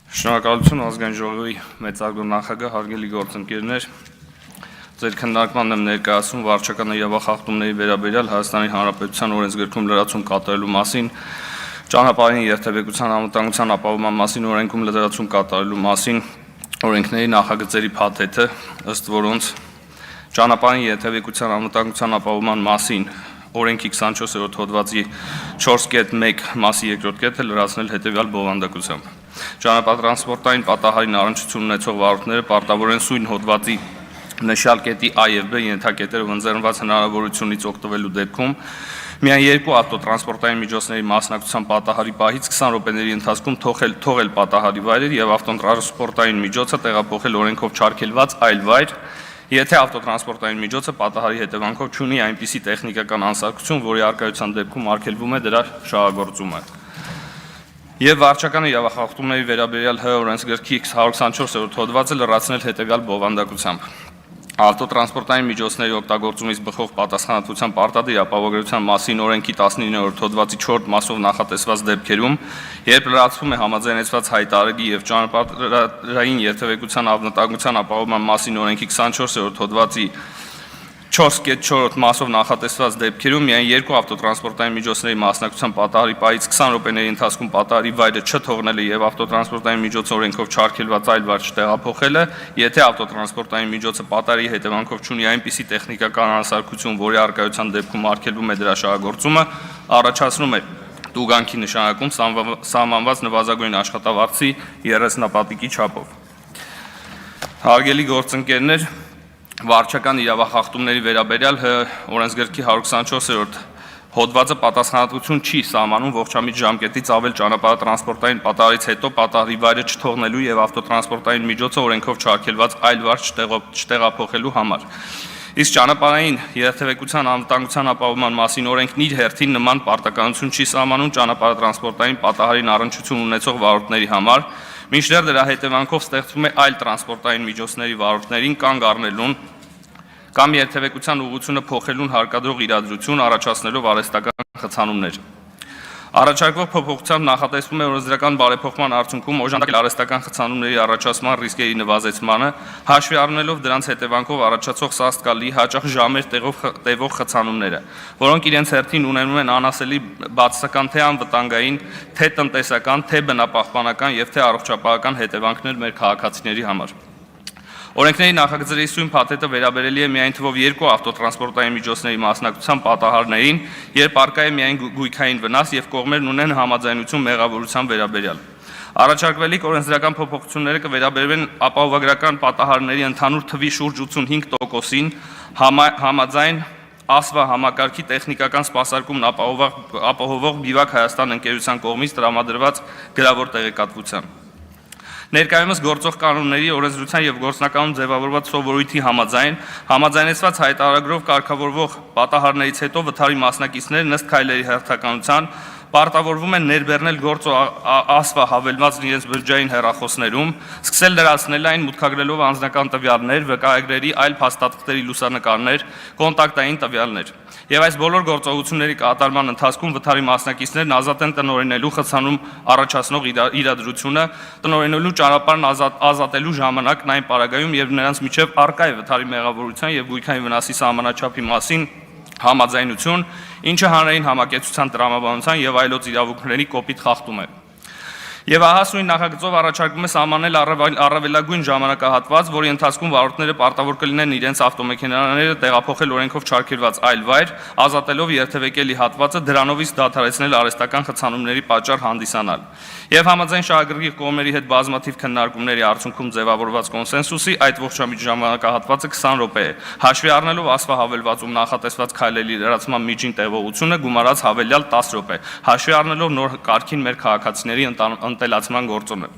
Շնորհակալություն ազգային ժողովի մեծարգո նախագահ, հարգելի գործընկերներ, ձեր քննարկմանն եմ ներկայացնում վարչական իրավախախտումների վերաբերյալ Հայաստանի Հանրապետության օրենսգրքում լրացում կատարելու մասին, ճանապարհային երթևեկության անվտանգության ապահովման մասին օրենքում լրացում կատարելու մասին օրենքների նախագծերի փաթեթը, ըստ որոնց ճանապարհային երթևեկության անվտանգության ապահովման մասին օրենքի 24-րդ հոդվածի 4.1 մասի 2-րդ կետը լրացնել հետևյալ բովանդակությամբ։ Ճանապարհատրանսպորտային պատահարին առնչություն ունեցող վարորդները պարտավոր են սույն հոդվածի նշյալ կետի A և B ենթակետերով ընձեռնված հնարավորությունից օգտվելու դեպքում միայն երկու ավտոտրանսպորտային միջոցների մասնակցության պատահարի պահից 20 րոպեների ընթացքում թողել պատահարի վայրեր և ավտոտրանսպորտային միջոցը տեղափոխել օրենքով չարգելված այլ վայր, եթե ավտոտրանսպորտային միջոցը պատահարի հետևանքով չունի այնպիսի տեխնիկական անսարքություն, որի առկայության դեպքում արգելվում է դրա շահագործումը։ Եվ վարչական իրավախախտումների վերաբերյալ Հ օրենսգրքի 124-րդ հոդվածը լրացնել հետևյալ բովանդակությամբ։ Ավտոտրանսպորտային միջոցների օգտագործումից բխող պատասխանատվության պարտադիր ապահովագրության մասին օրենքի 19-րդ հոդվածի 4 մասով նախատեսված դեպքերում, երբ լրացվում է համաձայնեցված հայտարարի և ճանապարհային երթևեկության անվտանգության ապահովման մասին օրենքի 24-րդ հոդվածի 4.4 մասով նախատեսված դեպքերում միայն երկու ավտոտրանսպորտային միջոցների մասնակցության պատահարի պահից 20 րոպեների ընթացքում պատահարի վայրը չթողնելը և ավտոտրանսպորտային միջոցը օրենքով չարգելված այլ վայր չտեղափոխելը, եթե ավտոտրանսպորտային միջոցը պատահարի հետևանքով չունի այնպիսի տեխնիկական անսարքություն, որի առկայության դեպքում արգելվում է դրա շահագործումը, առաջացնում է տուգանքի նշանակում սահմանված նվազագույն աշխատավարձի 30 չափով։ Հարգելի գործընկերներ, վարչական իրավախախտումների վերաբերյալ Հ օրենսգրքի 124-րդ հոդվածը պատասխանատվություն չի սահմանում ողջամիտ ժամկետից ավել ճանապարհատրանսպորտային պատահարից հետո պատահարի վայրը չթողնելու և ավտոտրանսպորտային միջոցը օրենքով չարգելված այլ վայր չտեղափոխելու համար։ Իսկ ճանապարհային երթևեկության անվտանգության ապահովման մասին օրենքն իր հերթին նման պարտականություն չի սահմանում ճանապարհատրանսպորտային պատահարին առնչություն ունեցող վարորդների համար, մինչդեռ դրա հետևանքով ստեղծվում է այլ տրանսպորտային միջոցների վարորդներին կանգ առնելուն կամ երթևեկության ուղղությունը փոխելուն հարկադրող իրադրություն, առաջացնելով արհեստական խցանումներ։ Առաջարկվող փոփոխությամբ նախատեսվում է օրենսդրական բարեփոխման արդյունքում օժանդակել արհեստական խցանումների առաջացման ռիսկերի նվազեցմանը, հաշվի առնելով դրանց հետևանքով առաջացող սաստկալի, հաճախ ժամեր տևող խցանումները, որոնք իրենց հերթին ունենում են անասելի բացասական թե անվտանգային, թե տնտեսական, թե բնապահպանական և թե առողջապահական հետևանքներ մեր քաղաքացիների համար։ Օրենքների նախագծերի սույն փաթեթը վերաբերելի է միայն թվով երկու ավտոտրանսպորտային միջոցների մասնակցության պատահարներին, երբ առկա է միայն գույքային վնաս և կողմերն ունեն համաձայնություն մեղավորության վերաբերյալ։ Առաջարկվելիք օրենսդրական փոփոխությունները կվերաբերվեն ապահովագրական պատահարների ընդհանուր թվի շուրջ 85%-ին համաձայն ASVA համակարգի տեխնիկական սպասարկումն ապահովող Բիվակ Հայաստան ընկերության կողմից տրամադրված գրավոր տեղեկատվության։ Ներկայումս գործող կանոնների, օրենսդրության և գործնականում ձևավորված սովորույթի համաձայնեցված հայտարարագրով կարգավորվող պատահարներից հետո վթարի մասնակիցները ըստ քայլերի հերթականության պարտավորվում են ներբեռնել գործող ASVA հավելված իրենց բջջային հեռախոսներում, սկսել լրացնել այն մուտքագրելով անձնական տվյալներ, վկայագրերի, այլ փաստաթղթերի լուսանկարներ, կոնտակտային տվյալներ։ Եվ այս բոլոր գործողությունների կատարման ընթացքում վթարի մասնակիցներն ազատ են տնօրինելու խցանում առաջացնող իրադրությունը, տնօրինելու ճանապարհն ազատելու ժամանակն այն պարագայում, երբ նրանց միջև առկա է վթարի մեղավորության և գույքային վնասի սահմանաչափի մասին համաձայնություն, ինչը հանրային համակեցության տրամաբանության և այլոց իրավունքների կոպիտ խախտում է։ Եվ ահա սույն նախագծով առաջարկվում է սահմանել առավելագույն ժամանակահատված, որի ընթացքում վարորդները պարտավոր կլինեն իրենց ավտոմեքենաները տեղափոխել օրենքով չարգելված այլ վայր, ազատելով երթևեկելի հատվածը, դրանով իսկ դադարեցնել արհեստական խցանումների պատճառ հանդիսանալ։ Եվ համաձայն շահագրգիռ կողմերի հետ բազմաթիվ քննարկումների արդյունքում ձևավորված կոնսենսուսի այդ ողջամիտ ժամանակահատվածը 20 րոպե է, հաշվի առնելով ASVA հավելվածում նախատեսված քայլերի լրացման միջին տևողությունը գումարած հավելյալ 10 րոպե, հաշվի առնելով նոր կարգին մեր քաղաքացիների ընտելացման գործոնը։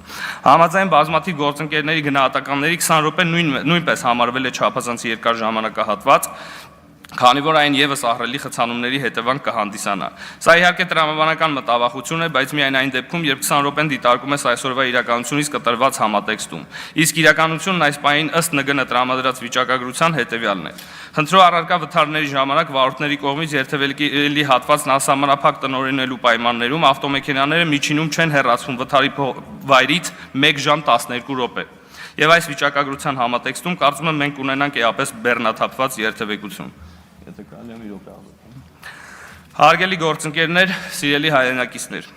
Համաձայն բազմաթիվ գործընկերների գնահատականների 20 րոպեն նույնպես համարվել է չափազանց երկար ժամանակահատված, քանի որ այն եւս ահռելի խցանումների հետևանք կհանդիսանա։ Սա իհարկե տրամաբանական մտավախություն է, բայց միայն այն դեպքում, երբ 20 րոպեն դիտարկում ես այսօրվա իրականությունից կտրված համատեքստում։ Իսկ իրականությունն այս պահին ըստ ՆԳՆ տրամադրած վիճակագրության հետևյալն է։ Խնդրու առարկա վթարների ժամանակ վարորդների կողմից երթևեկելի հատվածն անսահմանափակ տնօրինելու պայմաններում ավտոմեքենաները միջինում չեն հեռացվում վթարի վայրից 1 ժամ 12 րոպե։ Եվ այս վիճակագրության համատեքստում կարծում եմ մենք ունենանք էապես բեռնաթափված երթևեկություն։ Հարգելի գործընկերներ, սիրելի հայրենակիցներ,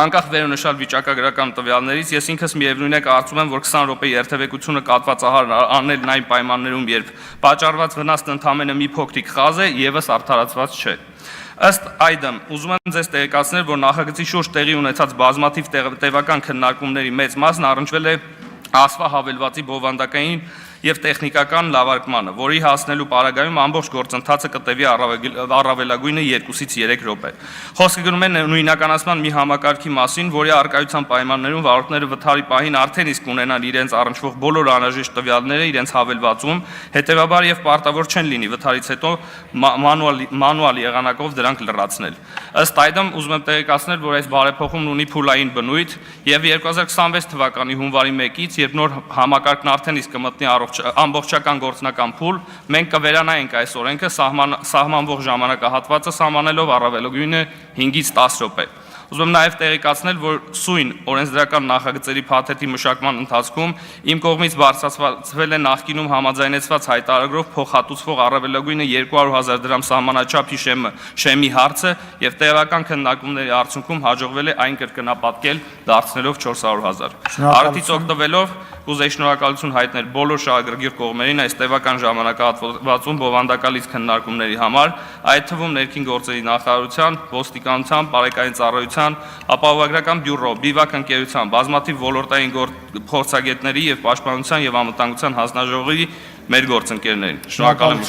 անկախ վերոնշյալ վիճակագրական տվյալներից, ես ինքս միևնույն է կարծում եմ, որ 20 րոպե երթևեկությունը կատվածահար անելն այն պայմաններում, երբ պատճառված վնասն ընդամենը մի փոքրիկ խազ է, եւս արդարացված չէ։ Ըստ այդմ, ուզում եմ ձեզ տեղեկացնել, որ նախագծի շուրջ տեղի ունեցած բազմաթիվ տևական քննարկումների մեծ մասն առնչվել է ասվա հավելվածի բովանդակային եւ տեխնիկական լավարկմանը, որի հասնելու պարագայում ամբողջ գործընթացը կտևի առավելագույնը 2-ից 3 րոպե։ Խոսքը գնում է նույնականացման մի համակարգի մասին, որի առկայության պայմաններում վարորդները վթարի պահին արդեն իսկ ունենան իրենց առնչվող բոլոր անհրաժեշտ տվյալները իրենց հավելվածում, հետեւաբար եւ պարտավոր չեն լինի վթարից հետո մանուալ եղանակով դրանք լրացնել։ Ըստ այդմ, ուզում եմ տեղեկացնել, որ այս բարեփոխումն ունի փուլային բնույթ եւ 2026 թվականի հունվարի 1-ից, երբ նոր համակարգն արդեն իսկ կմտնի ամբողջական գործնական փուլ, մենք կվերանայինք այս օրենքը սահմանվող ժամանակահատվածը սահմանելով առավելագույնը 5-ից 10 րոպե։ Ուզում եմ նաև տեղեկացնել, որ սույն օրենսդրական նախագծերի փաթեթի մշակման ընթացքում իմ կողմից բարձրացվել է նախկինում համաձայնեցված հայտարարով փոխհատուցվող առավելագույնը 200,000 դրամ սահմանաչափի շեմի հարցը եւ տեղական քննարկումների արդյունքում հաջողվել է այն կրկնապատկել դարձնելով 400,000։ Արդից օգտվելով կուզեի շնորհակալություն հայտնել բոլոր շահագրգիռ կողմերին այս տևական ժամանակահատվածում բովանդակալից քննարկումների համար, այդ թվում ներքին գործերի նախարարության, ոստիկանության, բարեկային ծառայության, ապահովագրական բյուրո, բիվակ ընկերության, բազմաթիվ ոլորտային փորձագետների եւ պաշտպանության եւ անվտանգության հանձնաժողովի մեր գործընկերներին։ Շնորհակալ եմ։